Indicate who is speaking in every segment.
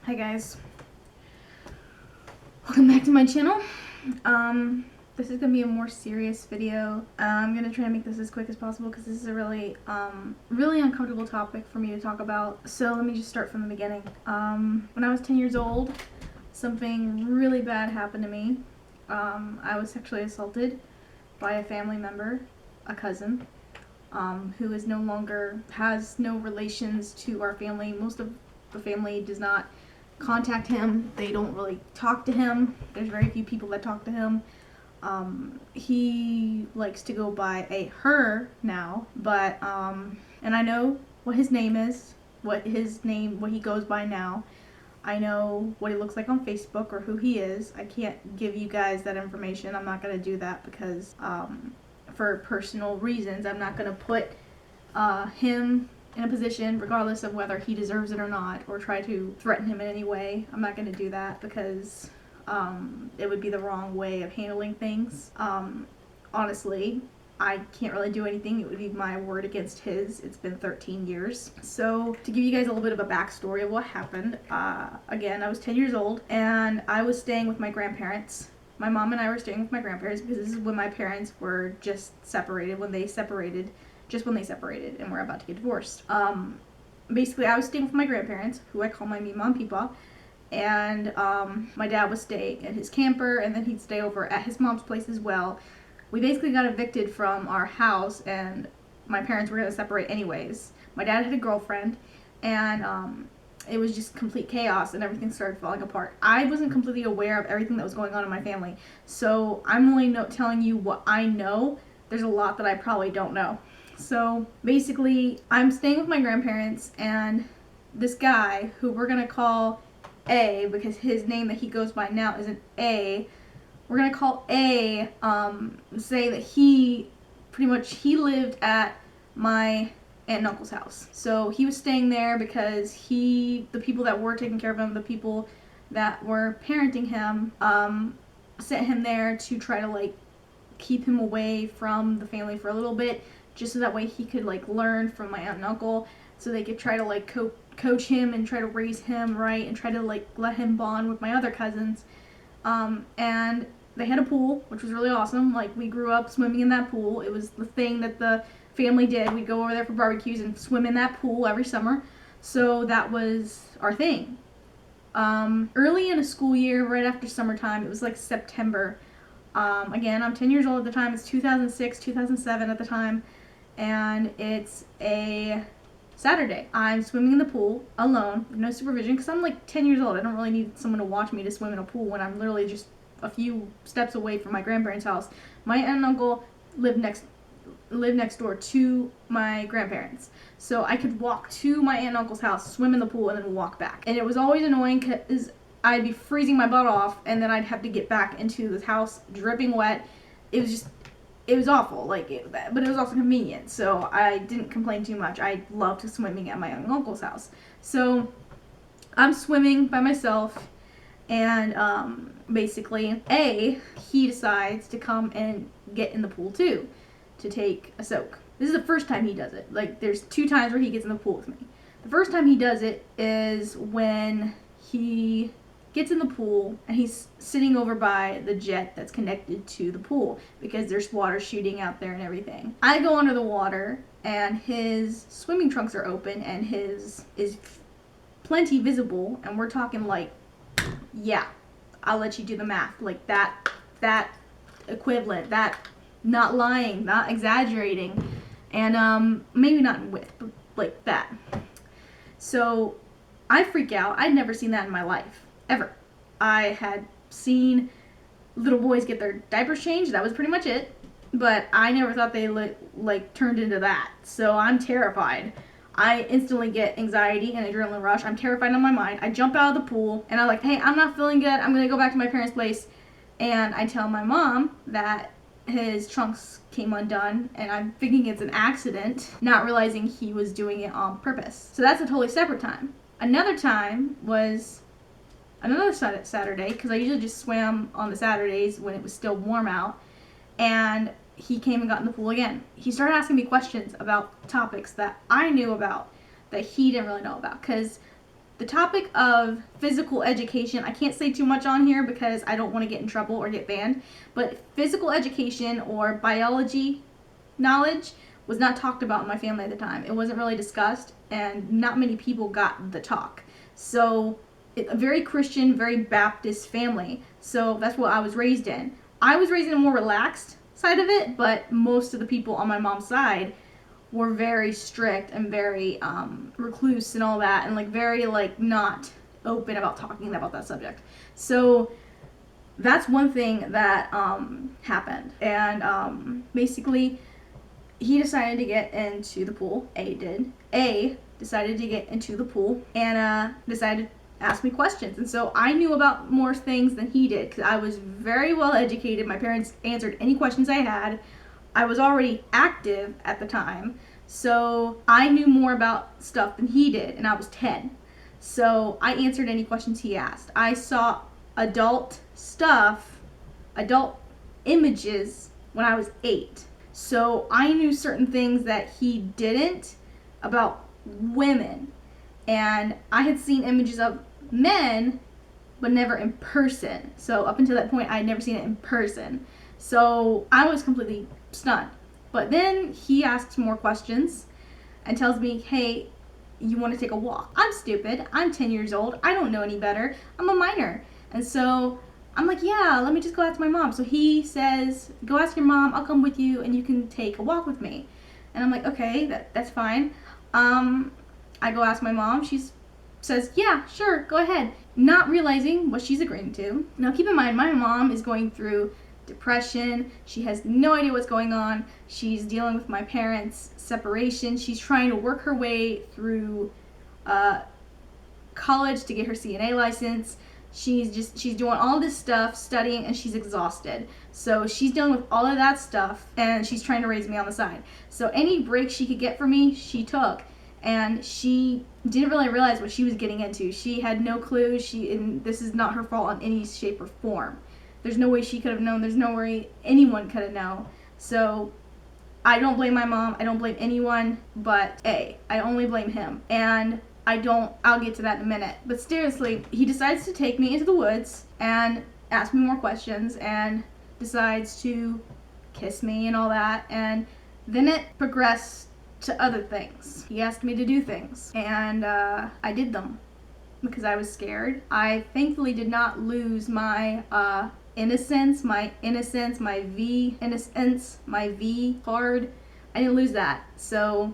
Speaker 1: Hi guys, welcome back to my channel. This is gonna be a more serious video. I'm gonna try to make this as quick as possible because this is a really uncomfortable topic for me to talk about. So let me just start from the beginning. When I was 10 years old, something really bad happened to me. I was sexually assaulted by a family member, a cousin, who is no longer, has no relations to our family. Most of the family does not contact him. They don't really talk to him. There's very few people that talk to him. He likes to go by a her now, but and I know what his name is, what he goes by now. I know what he looks like on Facebook or who he is. I can't give you guys that information. I'm not going to do that because for personal reasons, I'm not going to put him in a position, regardless of whether he deserves it or not, or try to threaten him in any way. I'm not going to do that because it would be the wrong way of handling things. Honestly, I can't really do anything. It would be my word against his. It's been 13 years. So to give you guys a little bit of a backstory of what happened, again, I was 10 years old and I was staying with my grandparents. My mom and I were staying with my grandparents because this is when my parents were just separated, when they separated, and were about to get divorced. Basically, I was staying with my grandparents, who I call my Mima and Peepaw, and my dad was staying in his camper, and then he'd stay over at his mom's place as well. We basically got evicted from our house, and my parents were going to separate anyways. My dad had a girlfriend, and it was just complete chaos, and everything started falling apart. I wasn't completely aware of everything that was going on in my family, so I'm only telling you what I know. There's a lot that I probably don't know. So basically, I'm staying with my grandparents, and this guy, who we're going to call A, because his name that he goes by now isn't A, we're going to call A, say that he lived at my aunt and uncle's house. So he was staying there because the people that were taking care of him, the people that were parenting him, sent him there to try to keep him away from the family for a little bit, just so that way he could learn from my aunt and uncle, so they could try to coach him and try to raise him right and try to let him bond with my other cousins. And they had a pool, which was really awesome. We grew up swimming in that pool. It was the thing that the family did. We'd go over there for barbecues and swim in that pool every summer. So that was our thing. Early in a school year, right after summertime, it was September. Again, I'm 10 years old at the time. It's 2006, 2007 at the time. And it's a Saturday. I'm swimming in the pool alone, no supervision, because I'm 10 years old. I don't really need someone to watch me to swim in a pool when I'm literally just a few steps away from my grandparents' house. My aunt and uncle lived next door to my grandparents. So I could walk to my aunt and uncle's house, swim in the pool, and then walk back. And it was always annoying because I'd be freezing my butt off, and then I'd have to get back into this house dripping wet. It was awful, but it was also convenient, so I didn't complain too much. I loved swimming at my aunt and uncle's house. So I'm swimming by myself, and basically, he decides to come and get in the pool too, to take a soak. This is the first time he does it. There's 2 times where he gets in the pool with me. The first time he does it is when he gets in the pool and he's sitting over by the jet that's connected to the pool because there's water shooting out there and everything. I go under the water and his swimming trunks are open and his is plenty visible, and we're talking yeah, I'll let you do the math, that equivalent, that not lying, not exaggerating, and maybe not in width, but that. So I freak out. I'd never seen that in my life. Ever. I had seen little boys get their diapers changed. That was pretty much it. But I never thought they turned into that. So I'm terrified. I instantly get anxiety and adrenaline rush. I'm terrified in my mind. I jump out of the pool and I'm hey, I'm not feeling good. I'm gonna go back to my parents' place. And I tell my mom that his trunks came undone, and I'm thinking it's an accident, not realizing he was doing it on purpose. So that's a totally separate time. Another time was another Saturday, because I usually just swam on the Saturdays when it was still warm out, and he came and got in the pool again. He started asking me questions about topics that I knew about that he didn't really know about, because the topic of physical education, I can't say too much on here because I don't want to get in trouble or get banned, but physical education or biology knowledge was not talked about in my family at the time. It wasn't really discussed, and not many people got the talk. So, a very Christian, very Baptist family. So that's what I was raised in. I was raised in a more relaxed side of it, but most of the people on my mom's side were very strict and very recluse and all that, and like very like not open about talking about that subject. So that's one thing that happened. And basically, he decided to get into the pool. A decided to get into the pool. Anna decided to ask me questions. And so I knew about more things than he did because I was very well educated. My parents answered any questions I had. I was already active at the time. So I knew more about stuff than he did, and I was 10. So I answered any questions he asked. I saw adult stuff, adult images when I was 8. So I knew certain things that he didn't about women. And I had seen images of men, but never in person. So up until that point, I had never seen it in person. So I was completely stunned. But then he asks more questions and tells me, hey, you want to take a walk? I'm stupid. I'm 10 years old. I don't know any better. I'm a minor. And so I'm like, yeah, let me just go ask my mom. So he says, go ask your mom. I'll come with you and you can take a walk with me. And I'm like, okay, that's fine. I go ask my mom. She says, yeah, sure, go ahead. Not realizing what she's agreeing to. Now keep in mind, my mom is going through depression. She has no idea what's going on. She's dealing with my parents' separation. She's trying to work her way through college to get her CNA license. She's doing all this stuff, studying, and she's exhausted. So she's dealing with all of that stuff, and she's trying to raise me on the side. So any break she could get from me, she took. And she didn't really realize what she was getting into. She had no clue. And this is not her fault in any shape or form. There's no way she could have known. There's no way anyone could have known. So I don't blame my mom. I don't blame anyone but A. I only blame him. And I'll get to that in a minute. But seriously, he decides to take me into the woods and ask me more questions and decides to kiss me and all that. And then it progressed to other things. He asked me to do things, and I did them because I was scared. I thankfully did not lose my innocence, my V card. I didn't lose that. So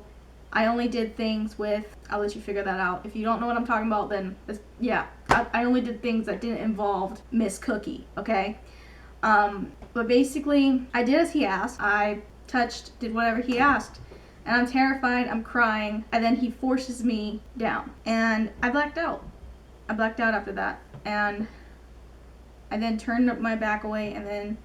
Speaker 1: I only did things with, I'll let you figure that out. If you don't know what I'm talking about, then yeah, I only did things that didn't involve Miss Cookie, okay? But basically, I did as he asked. I did whatever he asked. And I'm terrified, I'm crying, and then he forces me down. And I blacked out. I blacked out after that. And I then turned my back away, and then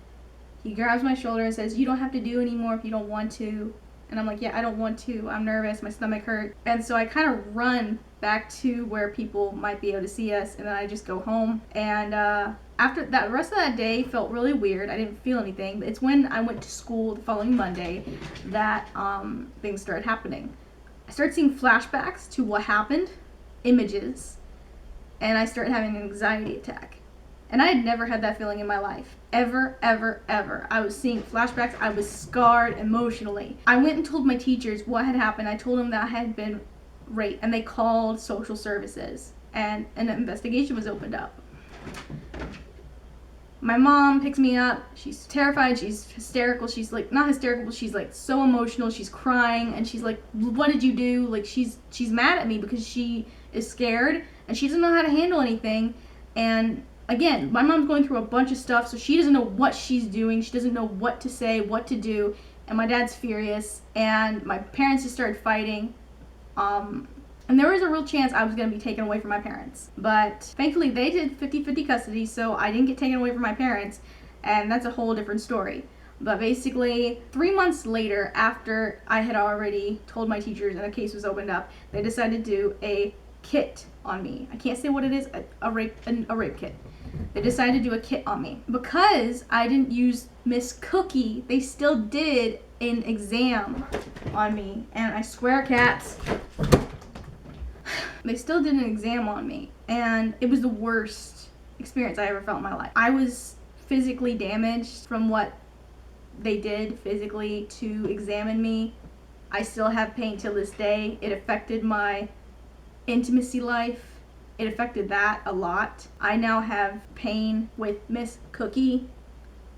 Speaker 1: he grabs my shoulder and says, you don't have to do anymore if you don't want to. And I'm like, yeah, I don't want to. I'm nervous, my stomach hurt. And so I kind of run back to where people might be able to see us, and then I just go home. And after that, the rest of that day felt really weird. I didn't feel anything. But it's when I went to school the following Monday that things started happening. I started seeing flashbacks to what happened, images, and I started having an anxiety attack. And I had never had that feeling in my life. Ever, ever, ever. I was seeing flashbacks. I was scarred emotionally. I went and told my teachers what had happened. I told them that I had been raped, and they called social services, and an investigation was opened up. My mom picks me up. She's terrified. She's hysterical. She's like, not hysterical, but she's like so emotional. She's crying, and she's like, what did you do? Like, she's mad at me because she is scared, and she doesn't know how to handle anything. And again, my mom's going through a bunch of stuff, so she doesn't know what she's doing. She doesn't know what to say, what to do. And my dad's furious, and my parents just started fighting. And there was a real chance I was going to be taken away from my parents. But thankfully, they did 50-50 custody, so I didn't get taken away from my parents, and that's a whole different story. But basically, 3 months later, after I had already told my teachers and a case was opened up, they decided to do a kit on me. I can't say what it is, a rape kit. They decided to do a kit on me. Because I didn't use Miss Cookie, they still did an exam on me. And I swear, cats, They still did an exam on me, and it was the worst experience I ever felt in my life. I was physically damaged from what they did physically to examine me. I still have pain till this day. It affected my intimacy life. It affected that a lot. I now have pain with Miss Cookie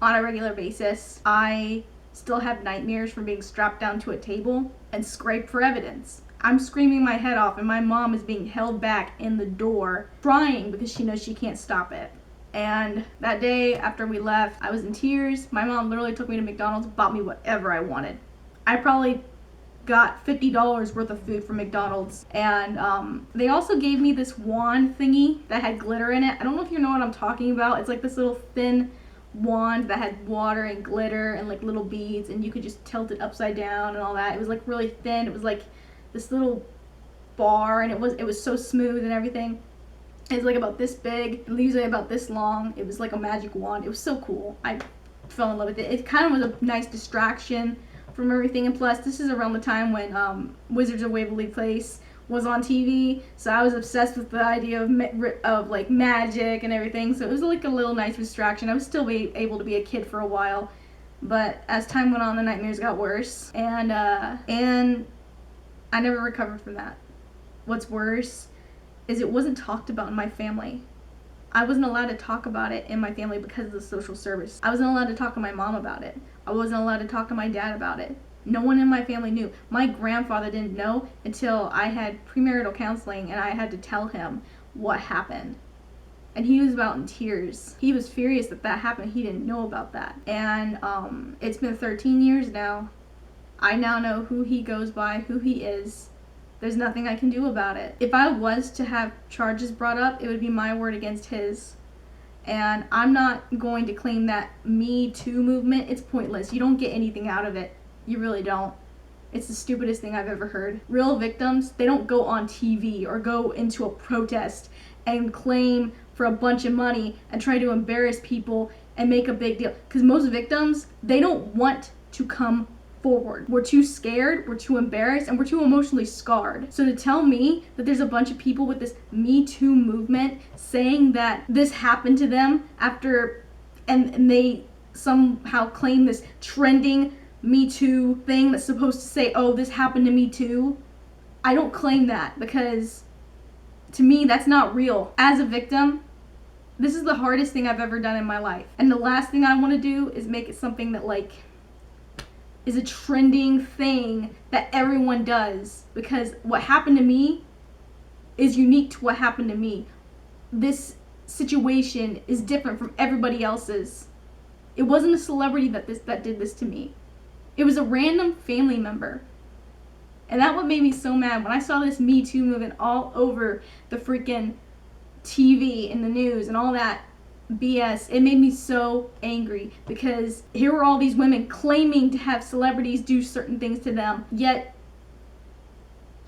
Speaker 1: on a regular basis. I still have nightmares from being strapped down to a table and scraped for evidence. I'm screaming my head off, and my mom is being held back in the door, crying because she knows she can't stop it. And that day after we left, I was in tears. My mom literally took me to McDonald's, bought me whatever I wanted. I probably got $50 worth of food from McDonald's. And they also gave me this wand thingy that had glitter in it. I don't know if you know what I'm talking about. It's like this little thin wand that had water and glitter and like little beads, and you could just tilt it upside down and all that. It was like really thin. It was like this little bar, and it was so smooth and everything. It was like about this big, usually about this long. It was like a magic wand. It was so cool. I fell in love with it. It kind of was a nice distraction from everything, and plus this is around the time when Wizards of Waverly Place was on TV, so I was obsessed with the idea of like magic and everything, so it was like a little nice distraction. I was still able to be a kid for a while, but as time went on, the nightmares got worse, and I never recovered from that. What's worse is it wasn't talked about in my family. I wasn't allowed to talk about it in my family because of the social service. I wasn't allowed to talk to my mom about it. I wasn't allowed to talk to my dad about it. No one in my family knew. My grandfather didn't know until I had premarital counseling and I had to tell him what happened. And he was about in tears. He was furious that that happened. He didn't know about that. And it's been 13 years now. I now know who he goes by, who he is. There's nothing I can do about it. If I was to have charges brought up, it would be my word against his. And I'm not going to claim that MeToo movement. It's pointless. You don't get anything out of it. You really don't. It's the stupidest thing I've ever heard. Real victims, they don't go on TV or go into a protest and claim for a bunch of money and try to embarrass people and make a big deal. Because most victims, they don't want to come forward. We're too scared, we're too embarrassed, and we're too emotionally scarred. So to tell me that there's a bunch of people with this Me Too movement saying that this happened to them after, and they somehow claim this trending Me Too thing that's supposed to say, oh, this happened to me too. I don't claim that, because to me, that's not real. As a victim, this is the hardest thing I've ever done in my life. And the last thing I want to do is make it something that like is a trending thing that everyone does, because what happened to me is unique to what happened to me. This situation is different from everybody else's. It wasn't a celebrity that did this to me. It was a random family member. And that what made me so mad when I saw this Me Too movement all over the freaking TV and the news and all that BS. It made me so angry, because here were all these women claiming to have celebrities do certain things to them, yet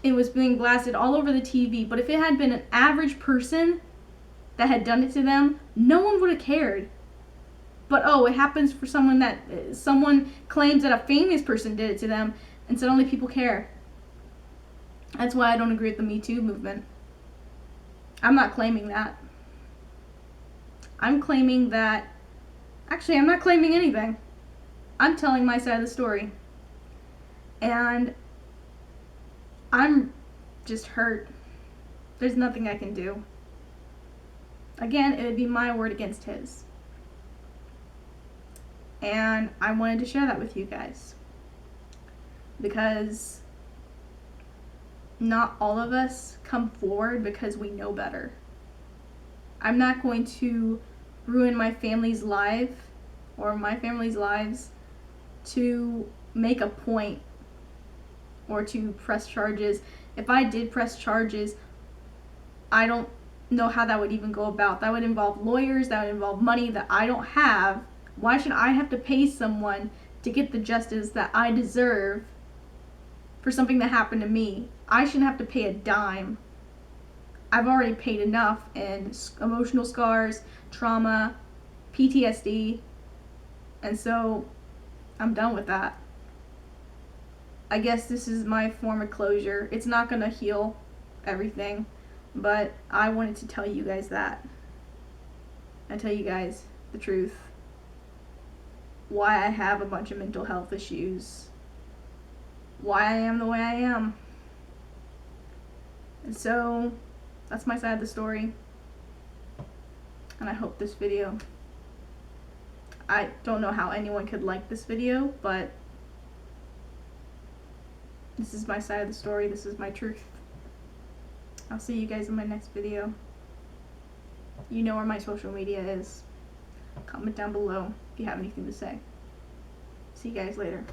Speaker 1: it was being blasted all over the TV. But if it had been an average person that had done it to them, no one would have cared. But oh, it happens for someone claims that a famous person did it to them, and suddenly people care. That's why I don't agree with the Me Too movement. I'm not claiming that. I'm claiming that, actually, I'm not claiming anything. I'm telling my side of the story. And I'm just hurt. There's nothing I can do. Again, it would be my word against his. And I wanted to share that with you guys, because not all of us come forward because we know better. I'm not going to ruin my family's life or my family's lives to make a point or to press charges. If I did press charges, I don't know how that would even go about. That would involve lawyers, that would involve money that I don't have. Why should I have to pay someone to get the justice that I deserve for something that happened to me? I shouldn't have to pay a dime. I've already paid enough in emotional scars, trauma, PTSD, and so I'm done with that. I guess this is my form of closure. It's not going to heal everything, But I wanted to tell you guys that. I tell you guys the truth. Why I have a bunch of mental health issues. Why I am the way I am. And so, that's my side of the story. And I hope this video, I don't know how anyone could like this video, but this is my side of the story. This is my truth. I'll see you guys in my next video. You know where my social media is. Comment down below if you have anything to say. See you guys later.